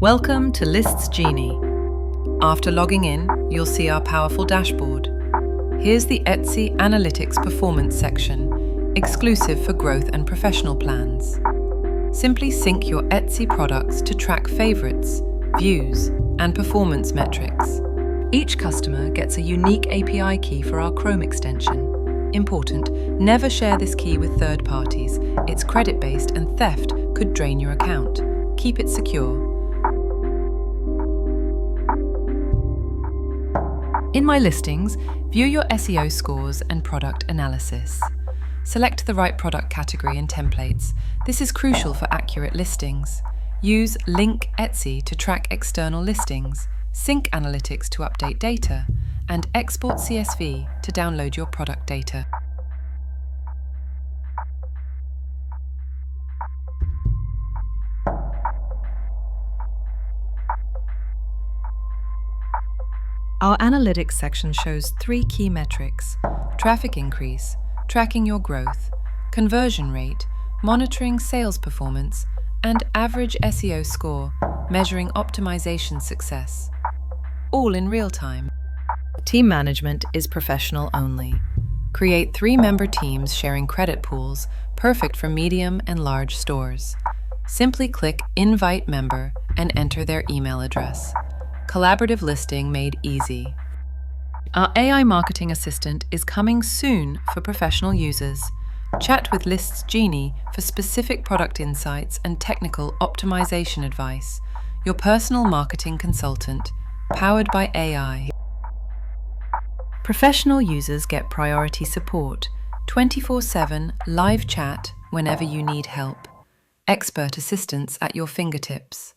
Welcome to ListsGenie. After logging in, you'll see our powerful dashboard. Here's the Etsy Analytics Performance section, exclusive for growth and professional plans. Simply sync your Etsy products to track favorites, views, and performance metrics. Each customer gets a unique API key for our Chrome extension. Important, never share this key with third parties. It's credit-based and theft could drain your account. Keep it secure. In My Listings, view your SEO scores and product analysis. Select the right product category and templates. This is crucial for accurate listings. Use Link Etsy to track external listings, sync analytics to update data, and export CSV to download your product data. Our analytics section shows 3 key metrics: traffic increase, tracking your growth, conversion rate, monitoring sales performance, and average SEO score, measuring optimization success. All in real time. Team management is professional only. Create 3-member teams sharing credit pools, perfect for medium and large stores. Simply click Invite Member and enter their email address. Collaborative listing made easy. Our AI marketing assistant is coming soon for professional users. Chat with ListsGenie for specific product insights and technical optimization advice. Your personal marketing consultant, powered by AI. Professional users get priority support, 24/7 live chat whenever you need help. Expert assistance at your fingertips.